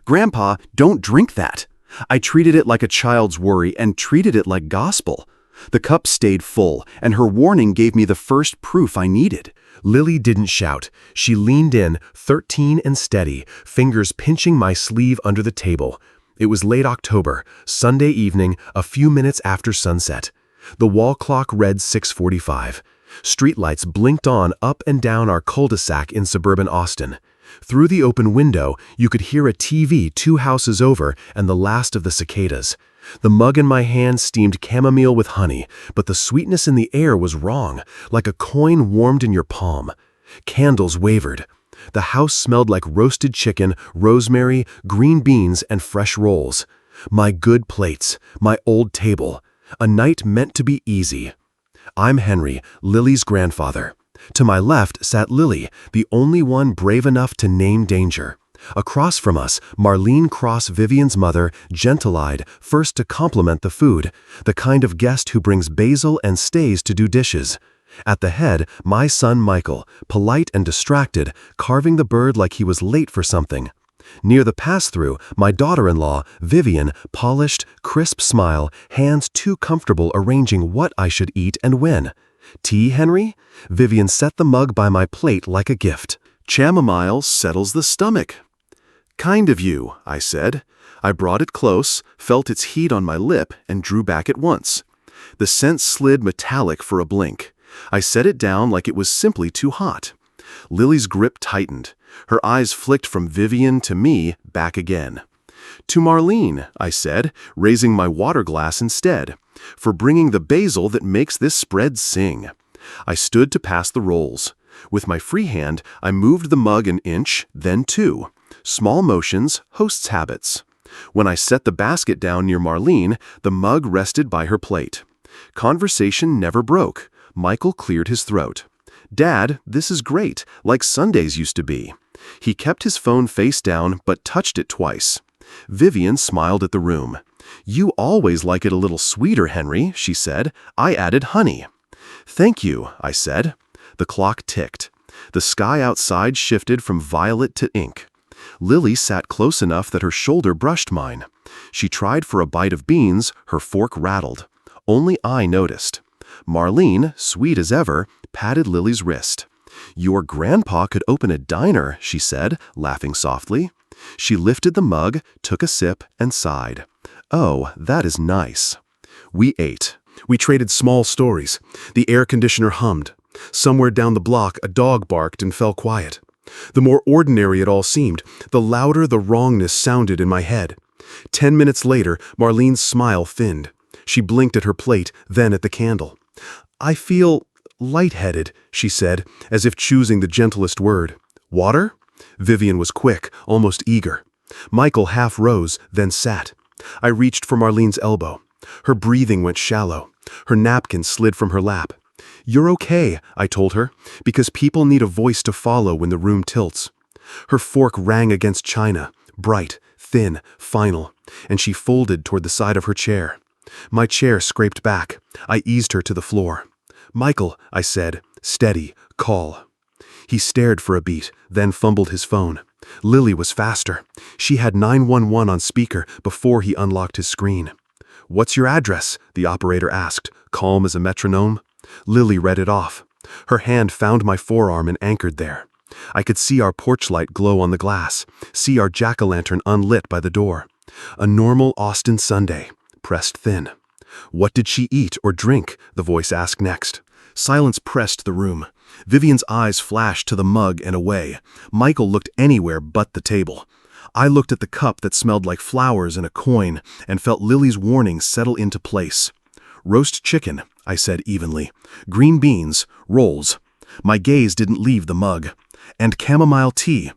"Grandpa, don't drink that." I treated it like a child's worry and treated it like gospel. The cup stayed full, and her warning gave me the first proof I needed. Lily didn't shout. She leaned in, 13 and steady, fingers pinching my sleeve under the table. It was late October, Sunday evening, a few minutes after sunset. The wall clock read 6:45. Streetlights blinked on up and down our cul-de-sac in suburban Austin. Through the open window, you could hear a TV 2 houses over and the last of the cicadas. The mug in my hand steamed chamomile with honey, but the sweetness in the air was wrong, like a coin warmed in your palm. Candles wavered. The house smelled like roasted chicken, rosemary, green beans, and fresh rolls. My good plates, my old table. A night meant to be easy. I'm Henry, Lily's grandfather. To my left sat Lily, the only one brave enough to name danger. Across from us, Marlene Cross, Vivian's mother, gentle-eyed, first to compliment the food, the kind of guest who brings basil and stays to do dishes. At the head, my son Michael, polite and distracted, carving the bird like he was late for something. Near the pass-through, my daughter-in-law, Vivian, polished, crisp smile, hands too comfortable arranging what I should eat and when. "Tea, Henry?" Vivian set the mug by my plate like a gift. "Chamomile settles the stomach." "Kind of you," I said. I brought it close, felt its heat on my lip, and drew back at once. The scent slid metallic for a blink. I set it down like it was simply too hot. Lily's grip tightened. Her eyes flicked from Vivian to me, back again. "To Marlene," I said, raising my water glass instead, "for bringing the basil that makes this spread sing." I stood to pass the rolls. With my free hand, I moved the mug an inch, then 2. Small motions, host's habits. When I set the basket down near Marlene, the mug rested by her plate. Conversation never broke. Michael cleared his throat. "Dad, this is great, like Sundays used to be." He kept his phone face down, but touched it twice. Vivian smiled at the room. "You always like it a little sweeter, Henry," she said. "I added honey." "Thank you," I said. The clock ticked. The sky outside shifted from violet to ink. Lily sat close enough that her shoulder brushed mine. She tried for a bite of beans, her fork rattled. Only I noticed. Marlene, sweet as ever, patted Lily's wrist. "Your grandpa could open a diner," she said, laughing softly. She lifted the mug, took a sip, and sighed. "Oh, that is nice." We ate. We traded small stories. The air conditioner hummed. Somewhere down the block, a dog barked and fell quiet. The more ordinary it all seemed, the louder the wrongness sounded in my head. 10 minutes later, Marlene's smile thinned. She blinked at her plate, then at the candle. "I feel lightheaded," she said, as if choosing the gentlest word. "Water?" Vivian was quick, almost eager. Michael half rose, then sat. I reached for Marlene's elbow. Her breathing went shallow. Her napkin slid from her lap. "You're okay," I told her, "because people need a voice to follow when the room tilts." Her fork rang against china, bright, thin, final, and she folded toward the side of her chair. My chair scraped back. I eased her to the floor. "Michael," I said, "steady, call." He stared for a beat, then fumbled his phone. Lily was faster. She had 911 on speaker before he unlocked his screen. "What's your address?" the operator asked, calm as a metronome. Lily read it off. Her hand found my forearm and anchored there. I could see our porch light glow on the glass, see our jack-o'-lantern unlit by the door. A normal Austin Sunday, pressed thin. "What did she eat or drink?" the voice asked next. Silence pressed the room. Vivian's eyes flashed to the mug and away. Michael looked anywhere but the table. I looked at the cup that smelled like flowers and a coin and felt Lily's warning settle into place. "Roast chicken," I said evenly. "Green beans, rolls." My gaze didn't leave the mug. "And chamomile tea.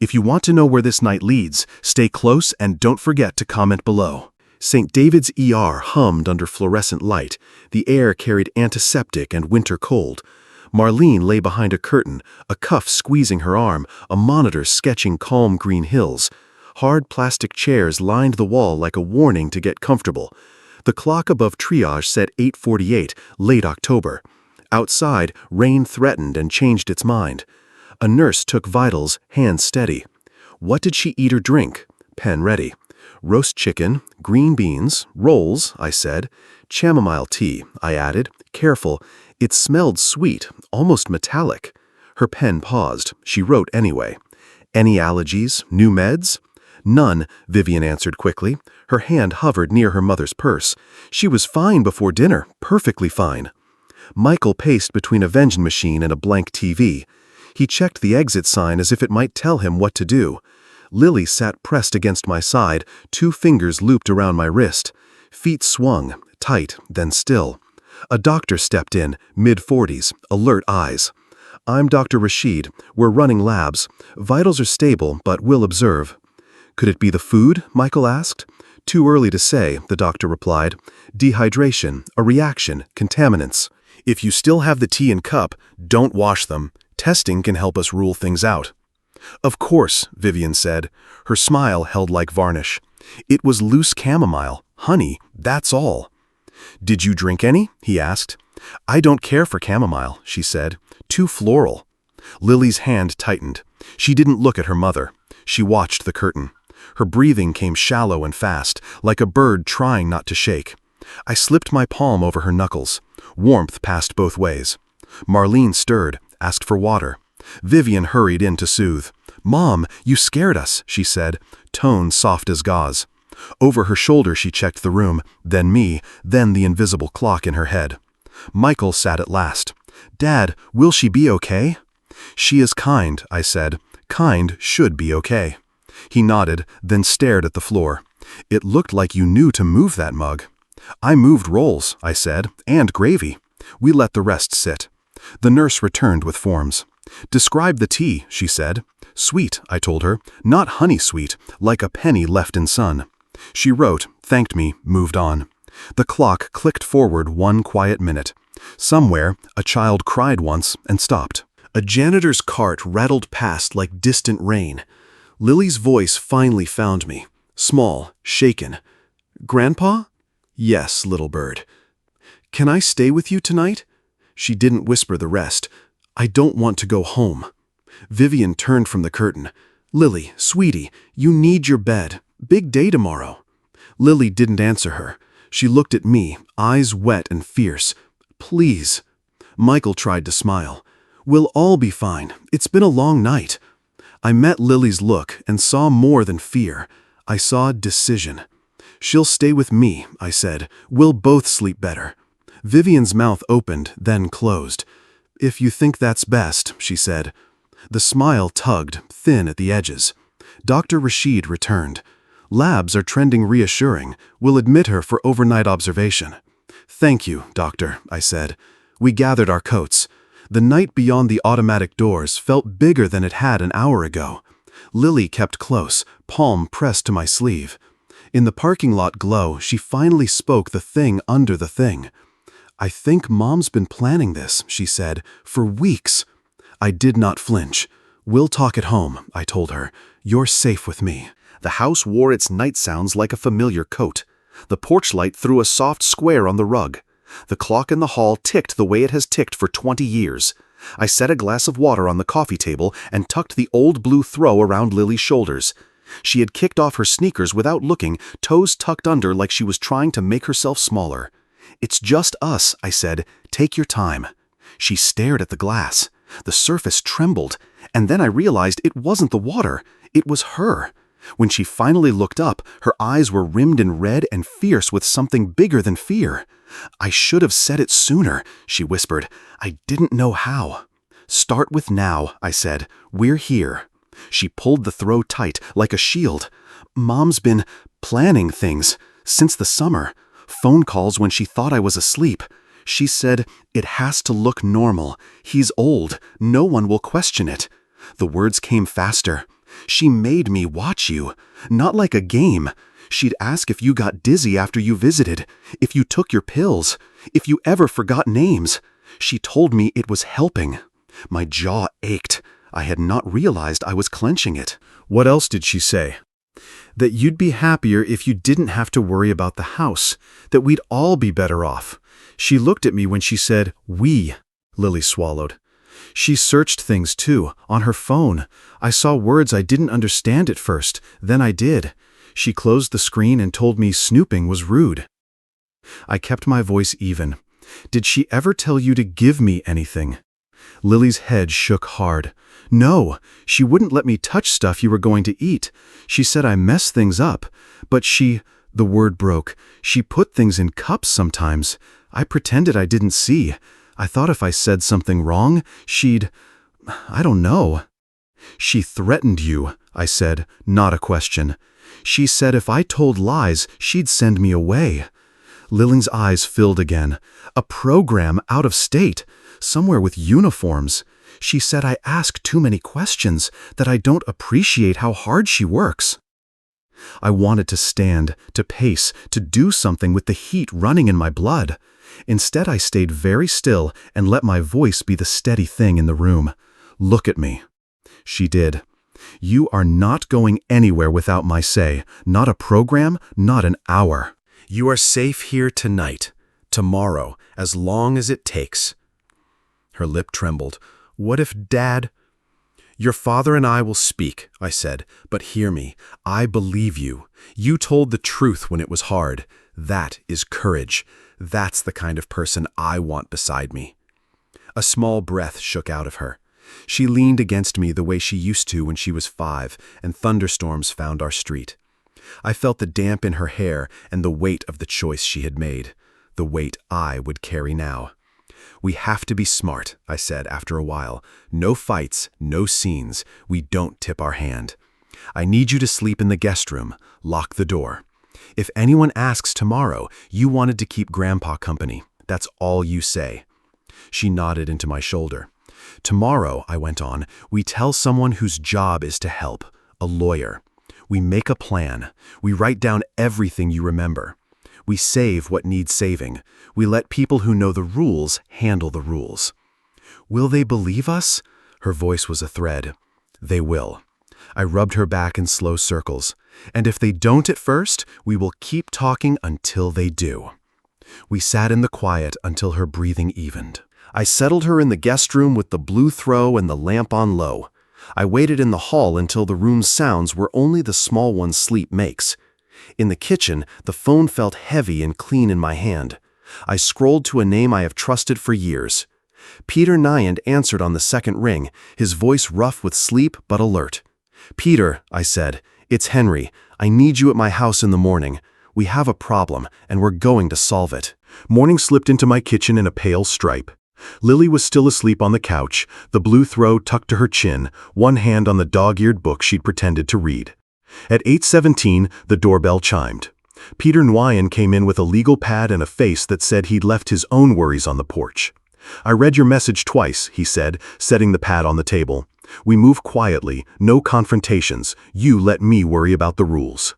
If you want to know where this night leads, stay close and don't forget to comment below." St. David's ER hummed under fluorescent light. The air carried antiseptic and winter cold. Marlene lay behind a curtain, a cuff squeezing her arm, a monitor sketching calm green hills. Hard plastic chairs lined the wall like a warning to get comfortable. The clock above triage said 8:48, late October. Outside, rain threatened and changed its mind. A nurse took vitals, hands steady. "What did she eat or drink?" Pen ready. Roast chicken, green beans, rolls, I said. Chamomile tea, I added, careful. It smelled sweet, almost metallic. Her pen paused. She wrote anyway. Any allergies? New meds? None, Vivian answered quickly. Her hand hovered near her mother's purse. She was fine before dinner, perfectly fine. Michael paced between a vending machine and a blank TV. He checked the exit sign as if it might tell him what to do. Lily sat pressed against my side, 2 fingers looped around my wrist. Feet swung, tight, then still. A doctor stepped in, mid-40s, alert eyes. I'm Dr. Rashid. We're running labs. Vitals are stable, but we'll observe. Could it be the food? Michael asked. Too early to say, the doctor replied. Dehydration, a reaction, contaminants. If you still have the tea and cup, don't wash them. Testing can help us rule things out. Of course, Vivian said. Her smile held like varnish. It was loose chamomile, honey, that's all. Did you drink any? He asked. I don't care for chamomile, she said. Too floral. Lily's hand tightened. She didn't look at her mother. She watched the curtain. Her breathing came shallow and fast, like a bird trying not to shake. I slipped my palm over her knuckles. Warmth passed both ways. Marlene stirred, asked for water. Vivian hurried in to soothe. Mom, you scared us, she said, tone soft as gauze. Over her shoulder she checked the room, then me, then the invisible clock in her head. Michael sat at last. Dad, will she be okay? She is kind, I said. Kind should be okay. He nodded, then stared at the floor. It looked like you knew to move that mug. I moved rolls, I said, and gravy. We let the rest sit. The nurse returned with forms. Describe the tea, she said. Sweet, I told her, not honey sweet, like a penny left in sun. She wrote, thanked me, moved on. The clock clicked forward 1 quiet minute. Somewhere, a child cried once and stopped. A janitor's cart rattled past like distant rain. Lily's voice finally found me, small, shaken. Grandpa? Yes, little bird. Can I stay with you tonight? She didn't whisper the rest. I don't want to go home. Vivian turned from the curtain. Lily, sweetie, you need your bed. Big day tomorrow. Lily didn't answer her. She looked at me, eyes wet and fierce. Please. Michael tried to smile. We'll all be fine. It's been a long night. I met Lily's look and saw more than fear. I saw decision. She'll stay with me, I said. We'll both sleep better. Vivian's mouth opened, then closed. If you think that's best, she said. The smile tugged, thin at the edges. Dr. Rashid returned. Labs are trending reassuring. We'll admit her for overnight observation. Thank you, doctor, I said. We gathered our coats. The night beyond the automatic doors felt bigger than it had an hour ago. Lily kept close, palm pressed to my sleeve. In the parking lot glow, she finally spoke the thing under the thing. I think Mom's been planning this, she said, for weeks. I did not flinch. We'll talk at home, I told her. You're safe with me. The house wore its night sounds like a familiar coat. The porch light threw a soft square on the rug. The clock in the hall ticked the way it has ticked for 20 years. I set a glass of water on the coffee table and tucked the old blue throw around Lily's shoulders. She had kicked off her sneakers without looking, toes tucked under like she was trying to make herself smaller. It's just us, I said. Take your time. She stared at the glass. The surface trembled, and then I realized it wasn't the water. It was her. When she finally looked up, her eyes were rimmed in red and fierce with something bigger than fear. I should have said it sooner, she whispered. I didn't know how. Start with now, I said. We're here. She pulled the throw tight, like a shield. Mom's been planning things since the summer. Phone calls when she thought I was asleep. She said, it has to look normal. He's old. No one will question it. The words came faster. She made me watch you. Not like a game. She'd ask if you got dizzy after you visited, if you took your pills, if you ever forgot names. She told me it was helping. My jaw ached. I had not realized I was clenching it. What else did she say? That you'd be happier if you didn't have to worry about the house, that we'd all be better off. She looked at me when she said, we. Lily swallowed. She searched things too, on her phone. I saw words I didn't understand at first, then I did. She closed the screen and told me snooping was rude. I kept my voice even. Did she ever tell you to give me anything? Lily's head shook hard. No, she wouldn't let me touch stuff you were going to eat. She said I mess things up. But the word broke. She put things in cups sometimes. I pretended I didn't see. I thought if I said something wrong, I don't know. She threatened you, I said, not a question. She said if I told lies, she'd send me away. Lily's eyes filled again. A program out of state, somewhere with uniforms. She said I ask too many questions, that I don't appreciate how hard she works. I wanted to stand, to pace, to do something with the heat running in my blood. Instead, I stayed very still and let my voice be the steady thing in the room. Look at me. She did. You are not going anywhere without my say. Not a program, not an hour. You are safe here tonight, tomorrow, as long as it takes. Her lip trembled. What if Dad... Your father and I will speak, I said, but hear me. I believe you. You told the truth when it was hard. That is courage. That's the kind of person I want beside me. A small breath shook out of her. She leaned against me the way she used to when she was 5, and thunderstorms found our street. I felt the damp in her hair and the weight of the choice she had made, the weight I would carry now. We have to be smart, I said after a while. No fights, no scenes. We don't tip our hand. I need you to sleep in the guest room. Lock the door. If anyone asks tomorrow, you wanted to keep Grandpa company. That's all you say. She nodded into my shoulder. Tomorrow, I went on, we tell someone whose job is to help, a lawyer. We make a plan. We write down everything you remember. We save what needs saving. We let people who know the rules handle the rules. Will they believe us? Her voice was a thread. They will. I rubbed her back in slow circles. And if they don't at first, we will keep talking until they do. We sat in the quiet until her breathing evened. I settled her in the guest room with the blue throw and the lamp on low. I waited in the hall until the room's sounds were only the small one's sleep makes. In the kitchen, the phone felt heavy and clean in my hand. I scrolled to a name I have trusted for years. Peter Nyand answered on the second ring, his voice rough with sleep but alert. Peter, I said, it's Henry. I need you at my house in the morning. We have a problem, and we're going to solve it. Morning slipped into my kitchen in a pale stripe. Lily was still asleep on the couch, the blue throw tucked to her chin, one hand on the dog-eared book she'd pretended to read. At 8:17, the doorbell chimed. Peter Nguyen came in with a legal pad and a face that said he'd left his own worries on the porch. I read your message twice, he said, setting the pad on the table. We move quietly, no confrontations. You let me worry about the rules.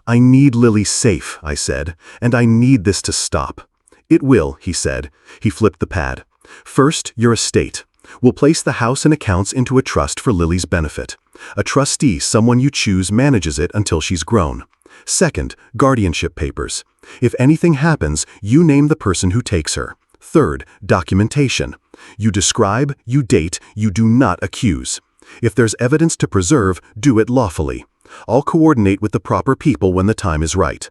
I need Lily safe, I said, and I need this to stop. It will, he said. He flipped the pad. First, your estate. We'll place the house and accounts into a trust for Lily's benefit. A trustee, someone you choose, manages it until she's grown. Second, guardianship papers. If anything happens, you name the person who takes her. Third, documentation. You describe, you date, you do not accuse. If there's evidence to preserve, do it lawfully. I'll coordinate with the proper people when the time is right.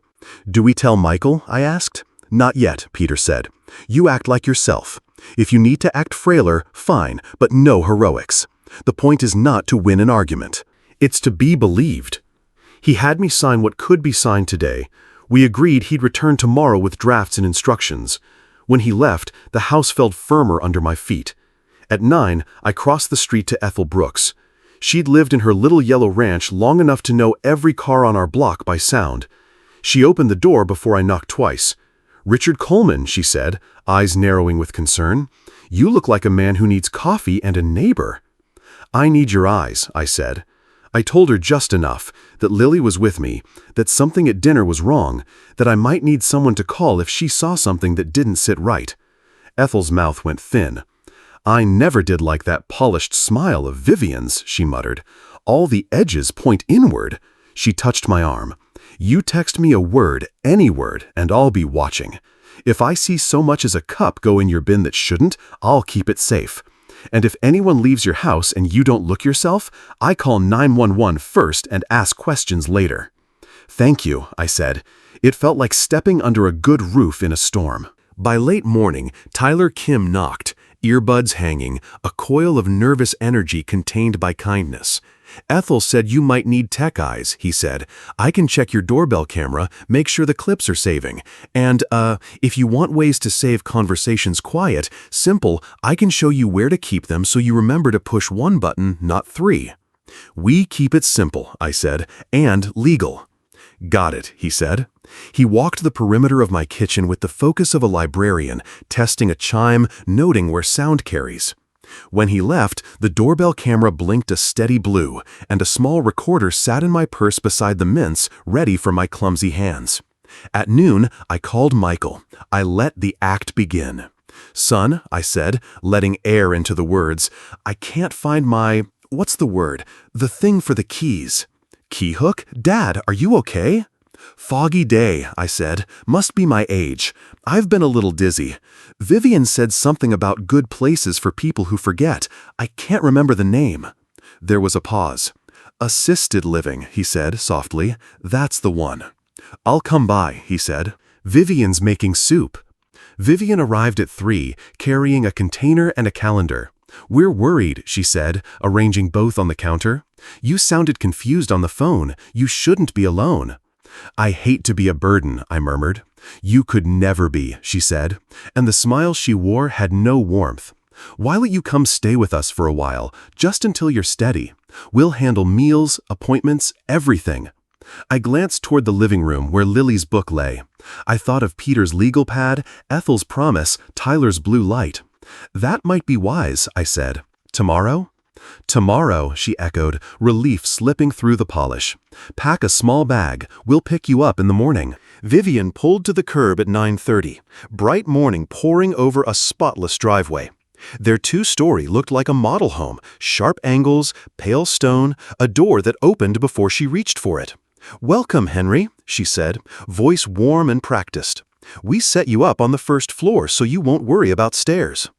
Do we tell Michael? I asked. Not yet, Peter said. You act like yourself. If you need to act frailer, fine, but no heroics. The point is not to win an argument. It's to be believed. He had me sign what could be signed today. We agreed he'd return tomorrow with drafts and instructions. When he left, the house felt firmer under my feet. At 9, I crossed the street to Ethel Brooks. She'd lived in her little yellow ranch long enough to know every car on our block by sound. She opened the door before I knocked twice. Richard Coleman, she said, eyes narrowing with concern. You look like a man who needs coffee and a neighbor. I need your eyes, I said. I told her just enough, that Lily was with me, that something at dinner was wrong, that I might need someone to call if she saw something that didn't sit right. Ethel's mouth went thin. I never did like that polished smile of Vivian's, she muttered. All the edges point inward. She touched my arm. You text me a word, any word, and I'll be watching. If I see so much as a cup go in your bin that shouldn't, I'll keep it safe. And if anyone leaves your house and you don't look yourself, I call 911 first and ask questions later. "Thank you," I said. It felt like stepping under a good roof in a storm. By late morning, Tyler Kim knocked, earbuds hanging, a coil of nervous energy contained by kindness. "Ethel said you might need tech eyes," he said. "I can check your doorbell camera, make sure the clips are saving. And, if you want ways to save conversations quiet, simple, I can show you where to keep them so you remember to push one button, not three." "We keep it simple," I said, "and legal." "Got it," he said. He walked the perimeter of my kitchen with the focus of a librarian, testing a chime, noting where sound carries. When he left, the doorbell camera blinked a steady blue, and a small recorder sat in my purse beside the mints, ready for my clumsy hands. At noon, I called Michael. I let the act begin. "Son," I said, letting air into the words, "I can't find my, what's the word? The thing for the keys." "Key hook? Dad, are you okay?" "Foggy day," I said. "Must be my age. I've been a little dizzy. Vivian said something about good places for people who forget. I can't remember the name." There was a pause. "Assisted living," he said softly. "That's the one." "I'll come by," he said. "Vivian's making soup." Vivian arrived at 3, carrying a container and a calendar. "We're worried," she said, arranging both on the counter. "You sounded confused on the phone. You shouldn't be alone." "I hate to be a burden," I murmured. "You could never be," she said, and the smile she wore had no warmth. "Why don't you come stay with us for a while, just until you're steady? We'll handle meals, appointments, everything." I glanced toward the living room where Lily's book lay. I thought of Peter's legal pad, Ethel's promise, Tyler's blue light. "That might be wise," I said. "Tomorrow?" "Tomorrow," she echoed, relief slipping through the polish. "Pack a small bag. We'll pick you up in the morning." Vivian pulled to the curb at 9:30, bright morning pouring over a spotless driveway. Their two-story looked like a model home, sharp angles, pale stone, a door that opened before she reached for it. "Welcome, Henry," she said, voice warm and practiced. "We set you up on the first floor so you won't worry about stairs."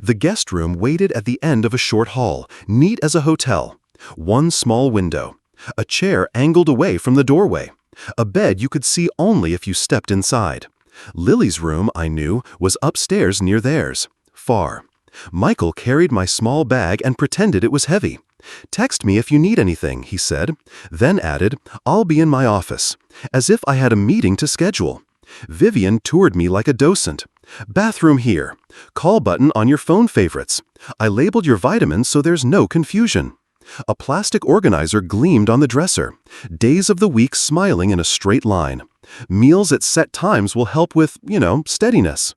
The guest room waited at the end of a short hall, neat as a hotel. One small window. A chair angled away from the doorway. A bed you could see only if you stepped inside. Lily's room, I knew, was upstairs near theirs. Far. Michael carried my small bag and pretended it was heavy. "Text me if you need anything," he said, then added, "I'll be in my office," as if I had a meeting to schedule. Vivian toured me like a docent. "Bathroom here. Call button on your phone favorites. I labeled your vitamins so there's no confusion." A plastic organizer gleamed on the dresser. Days of the week smiling in a straight line. Meals at set times will help with, steadiness.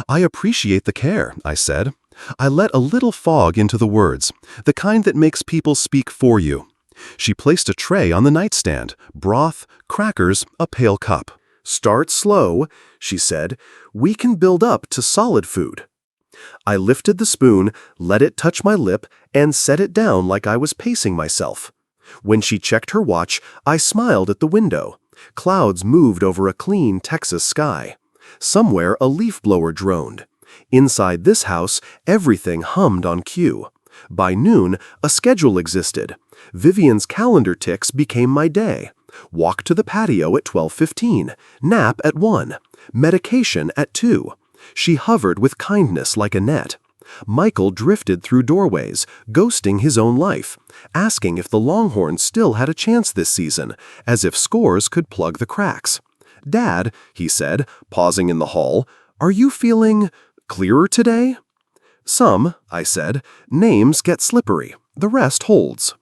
"I appreciate the care," I said. I let a little fog into the words, the kind that makes people speak for you. She placed a tray on the nightstand, broth, crackers, a pale cup. "Start slow," she said. "We can build up to solid food." I lifted the spoon, let it touch my lip, and set it down like I was pacing myself. When she checked her watch, I smiled at the window. Clouds moved over a clean Texas sky. Somewhere a leaf blower droned. Inside this house, everything hummed on cue. By noon, a schedule existed. Vivian's calendar ticks became my day. Walk to the patio at 12:15, nap at 1, medication at 2. She hovered with kindness like a net. Michael drifted through doorways, ghosting his own life, asking if the Longhorns still had a chance this season, as if scores could plug the cracks. "Dad," he said, pausing in the hall, "are you feeling clearer today?" "Some," I said. "Names get slippery. The rest holds."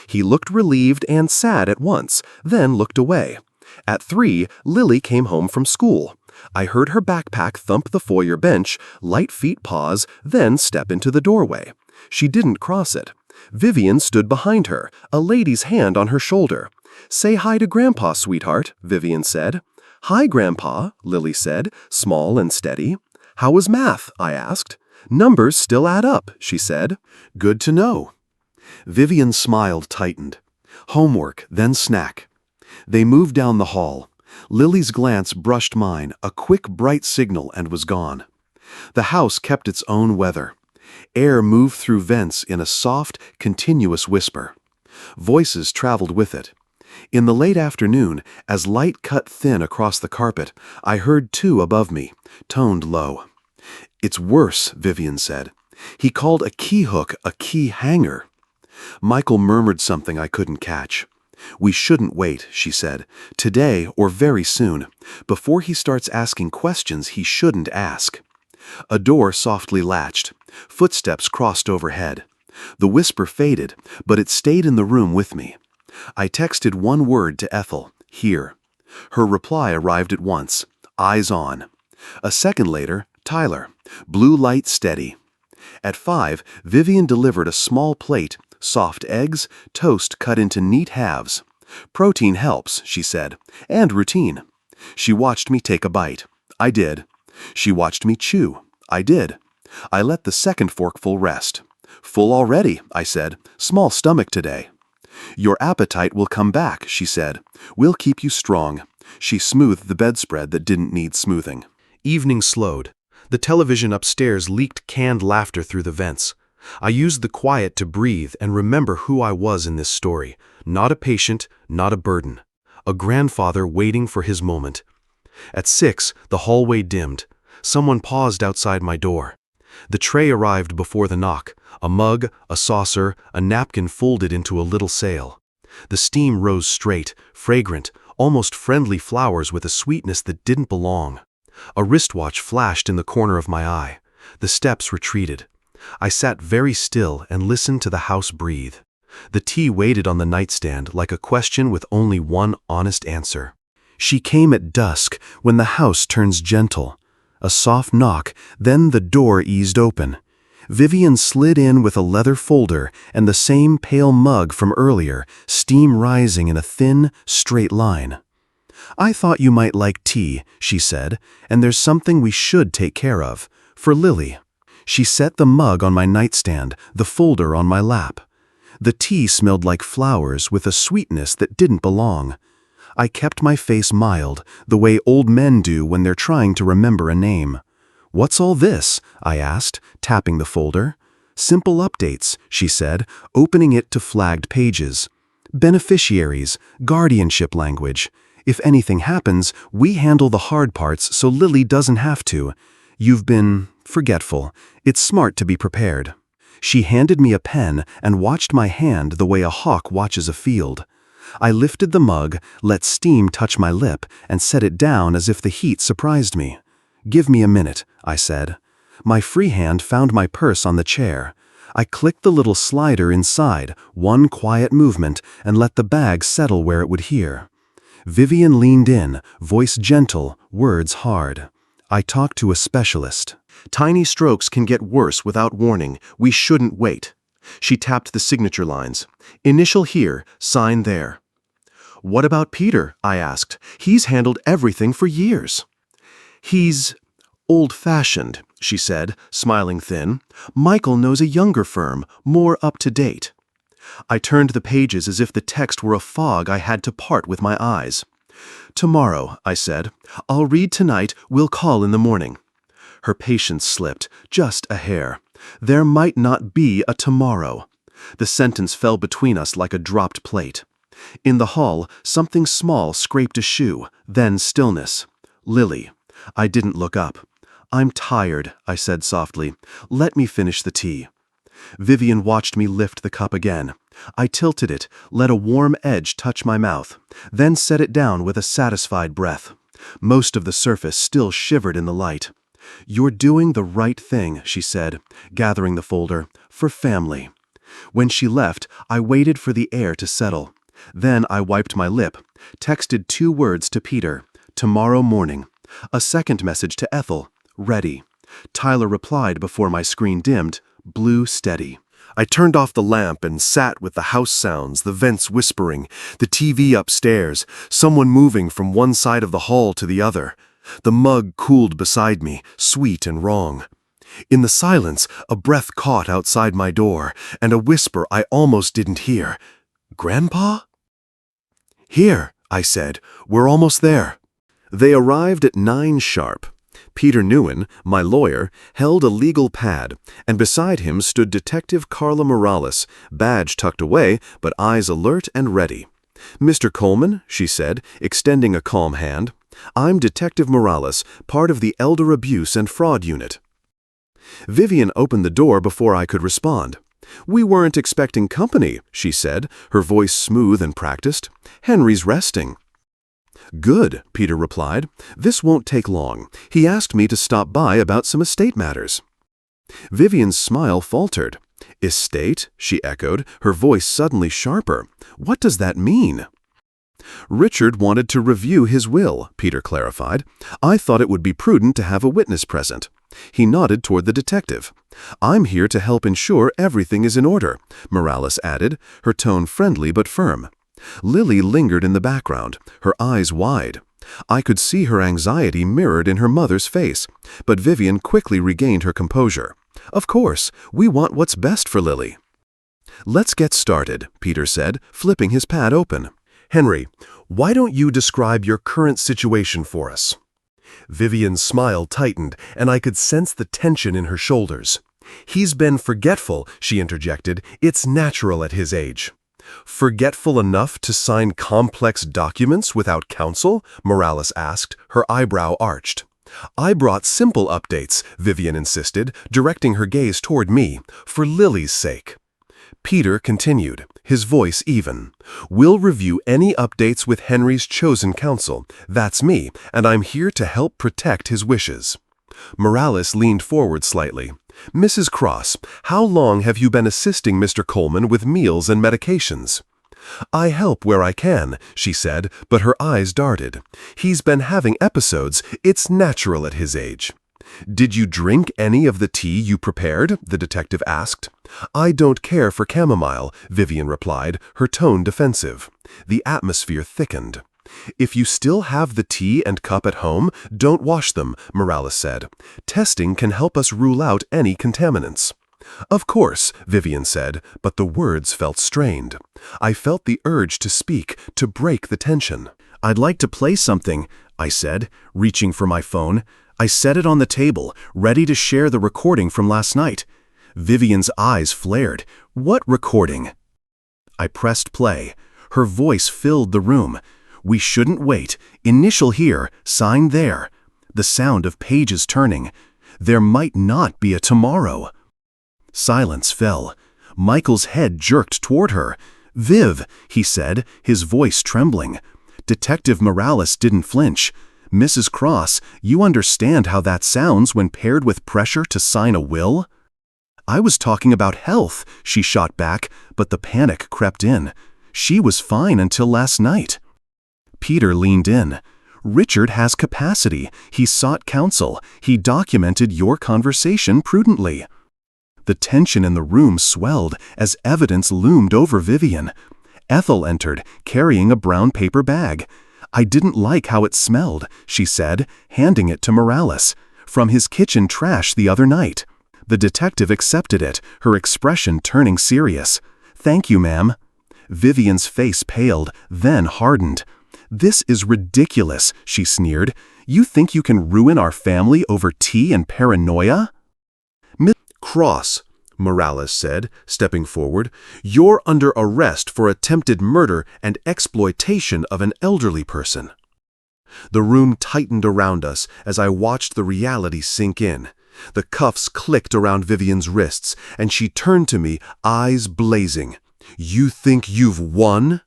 He looked relieved and sad at once, then looked away. At 3, Lily came home from school. I heard her backpack thump the foyer bench, light feet pause, then step into the doorway. She didn't cross it. Vivian stood behind her, a lady's hand on her shoulder. "Say hi to Grandpa, sweetheart," Vivian said. "Hi, Grandpa," Lily said, small and steady. "How was math?" I asked. "Numbers still add up," she said. "Good to know." Vivian's smile tightened. Homework, then snack. They moved down the hall. Lily's glance brushed mine, a quick, bright signal, and was gone. The house kept its own weather. Air moved through vents in a soft, continuous whisper. Voices traveled with it. In the late afternoon, as light cut thin across the carpet, I heard two above me, toned low. "It's worse," Vivian said. "He called a key hook a key hanger." Michael murmured something I couldn't catch. "We shouldn't wait," she said. "Today or very soon. Before he starts asking questions he shouldn't ask." A door softly latched. Footsteps crossed overhead. The whisper faded, but it stayed in the room with me. I texted one word to Ethel, "Here." Her reply arrived at once, "Eyes on." A second later, Tyler, "Blue light steady." At 5, Vivian delivered a small plate, soft eggs, toast cut into neat halves. "Protein helps," she said, "and routine." She watched me take a bite. I did. She watched me chew. I did. I let the second forkful rest. "Full already," I said. "Small stomach today." "Your appetite will come back," she said. "We'll keep you strong." She smoothed the bedspread that didn't need smoothing. Evening slowed. The television upstairs leaked canned laughter through the vents. I used the quiet to breathe and remember who I was in this story. Not a patient, not a burden. A grandfather waiting for his moment. At 6, the hallway dimmed. Someone paused outside my door. The tray arrived before the knock. A mug, a saucer, a napkin folded into a little sail. The steam rose straight, fragrant, almost friendly flowers with a sweetness that didn't belong. A wristwatch flashed in the corner of my eye. The steps retreated. I sat very still and listened to the house breathe. The tea waited on the nightstand like a question with only one honest answer. She came at dusk, when the house turns gentle. A soft knock, then the door eased open. Vivian slid in with a leather folder and the same pale mug from earlier, steam rising in a thin, straight line. "I thought you might like tea," she said, "and there's something we should take care of. For Lily." She set the mug on my nightstand, the folder on my lap. The tea smelled like flowers with a sweetness that didn't belong. I kept my face mild, the way old men do when they're trying to remember a name. "What's all this?" I asked, tapping the folder. "Simple updates," she said, opening it to flagged pages. "Beneficiaries, guardianship language. If anything happens, we handle the hard parts so Lily doesn't have to. You've been forgetful. It's smart to be prepared." She handed me a pen and watched my hand the way a hawk watches a field. I lifted the mug, let steam touch my lip, and set it down as if the heat surprised me. "Give me a minute," I said. My free hand found my purse on the chair. I clicked the little slider inside, one quiet movement, and let the bag settle where it would hear. Vivian leaned in, voice gentle, words hard. "I talked to a specialist. Tiny strokes can get worse without warning. We shouldn't wait." She tapped the signature lines. "Initial here, sign there." "What about Peter?" I asked. "He's handled everything for years." "He's old-fashioned," she said, smiling thin. "Michael knows a younger firm, more up-to-date." I turned the pages as if the text were a fog I had to part with my eyes. "Tomorrow," I said. "I'll read tonight, we'll call in the morning." Her patience slipped, just a hair. There might not be a tomorrow. The sentence fell between us like a dropped plate. In the hall, something small scraped a shoe, then stillness. Lily. I didn't look up. "I'm tired," I said softly. "Let me finish the tea." Vivian watched me lift the cup again. I tilted it, let a warm edge touch my mouth, then set it down with a satisfied breath. Most of the surface still shivered in the light. "You're doing the right thing," she said, gathering the folder, "for family." When she left, I waited for the air to settle. Then I wiped my lip, texted 2 words to Peter, "Tomorrow morning." A second message to Ethel, "Ready." Tyler replied before my screen dimmed, "Blue steady." I turned off the lamp and sat with the house sounds, the vents whispering, the TV upstairs, someone moving from one side of the hall to the other. The mug cooled beside me, sweet and wrong. In the silence, a breath caught outside my door, and a whisper I almost didn't hear. "Grandpa?" "Here," I said. "We're almost there." They arrived at 9 sharp. Peter Newen, my lawyer, held a legal pad, and beside him stood Detective Carla Morales, badge tucked away, but eyes alert and ready. "Mr. Coleman," she said, extending a calm hand, "I'm Detective Morales, part of the Elder Abuse and Fraud Unit." Vivian opened the door before I could respond. "We weren't expecting company," she said, her voice smooth and practiced. "Henry's resting." "Good," Peter replied. "This won't take long. He asked me to stop by about some estate matters." Vivian's smile faltered. "Estate?" she echoed, her voice suddenly sharper. "What does that mean?" "Richard wanted to review his will," Peter clarified. "I thought it would be prudent to have a witness present." He nodded toward the detective. "I'm here to help ensure everything is in order," Morales added, her tone friendly but firm. Lily lingered in the background, her eyes wide. I could see her anxiety mirrored in her mother's face, but Vivian quickly regained her composure. "Of course, we want what's best for Lily." "Let's get started," Peter said, flipping his pad open. "Henry, why don't you describe your current situation for us?" Vivian's smile tightened, and I could sense the tension in her shoulders. "He's been forgetful," she interjected. "It's natural at his age." "Forgetful enough to sign complex documents without counsel?" Morales asked, her eyebrow arched. "I brought simple updates," Vivian insisted, directing her gaze toward me, "for Lily's sake." Peter continued, his voice even. "We'll review any updates with Henry's chosen counsel. That's me, and I'm here to help protect his wishes." Morales leaned forward slightly. "Mrs. Cross, how long have you been assisting Mr. Coleman with meals and medications?" "I help where I can," she said, but her eyes darted. "He's been having episodes. It's natural at his age." "Did you drink any of the tea you prepared?" the detective asked. "I don't care for chamomile," Vivian replied, her tone defensive. The atmosphere thickened. "If you still have the tea and cup at home, don't wash them," Morales said. "Testing can help us rule out any contaminants." "Of course," Vivian said, but the words felt strained. I felt the urge to speak, to break the tension. "I'd like to play something," I said, reaching for my phone. I set it on the table, ready to share the recording from last night. Vivian's eyes flared. "What recording?" I pressed play. Her voice filled the room. "We shouldn't wait. Initial here, sign there." The sound of pages turning. "There might not be a tomorrow." Silence fell. Michael's head jerked toward her. "Viv," he said, his voice trembling. Detective Morales didn't flinch. "Mrs. Cross, you understand how that sounds when paired with pressure to sign a will?" "I was talking about health," she shot back, but the panic crept in. "She was fine until last night." Peter leaned in. "Richard has capacity. He sought counsel. He documented your conversation prudently." The tension in the room swelled as evidence loomed over Vivian. Ethel entered, carrying a brown paper bag. "I didn't like how it smelled," she said, handing it to Morales, "from his kitchen trash the other night." The detective accepted it, her expression turning serious. "Thank you, ma'am." Vivian's face paled, then hardened. "This is ridiculous," she sneered. "You think you can ruin our family over tea and paranoia?" "Miss Cross," Morales said, stepping forward, "you're under arrest for attempted murder and exploitation of an elderly person." The room tightened around us as I watched the reality sink in. The cuffs clicked around Vivian's wrists, and she turned to me, eyes blazing. "You think you've won?"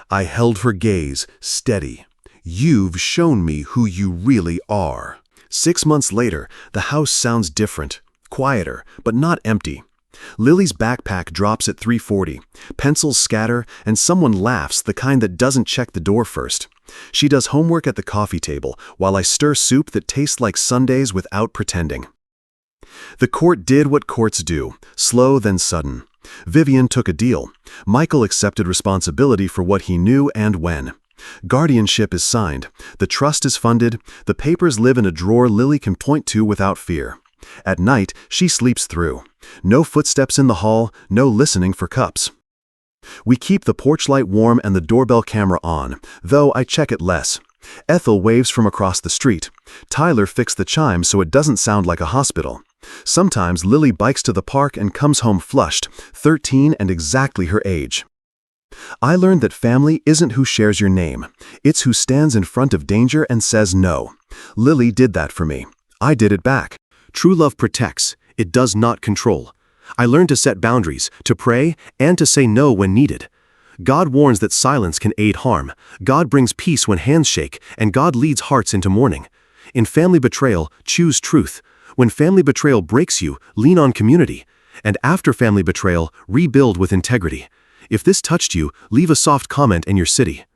I held her gaze, steady. "You've shown me who you really are." 6 months later, the house sounds different. Quieter, but not empty. Lily's backpack drops at 3:40. Pencils scatter, and someone laughs, the kind that doesn't check the door first. She does homework at the coffee table, while I stir soup that tastes like Sundays without pretending. The court did what courts do, slow then sudden. Vivian took a deal. Michael accepted responsibility for what he knew and when. Guardianship is signed. The trust is funded. The papers live in a drawer Lily can point to without fear. At night, she sleeps through. No footsteps in the hall, no listening for cups. We keep the porch light warm and the doorbell camera on, though I check it less. Ethel waves from across the street. Tyler fixed the chime so it doesn't sound like a hospital. Sometimes Lily bikes to the park and comes home flushed, 13 and exactly her age. I learned that family isn't who shares your name. It's who stands in front of danger and says no. Lily did that for me. I did it back. True love protects. It does not control. I learned to set boundaries, to pray, and to say no when needed. God warns that silence can aid harm. God brings peace when hands shake, and God leads hearts into mourning. In family betrayal, choose truth. When family betrayal breaks you, lean on community. And after family betrayal, rebuild with integrity. If this touched you, leave a soft comment in your city.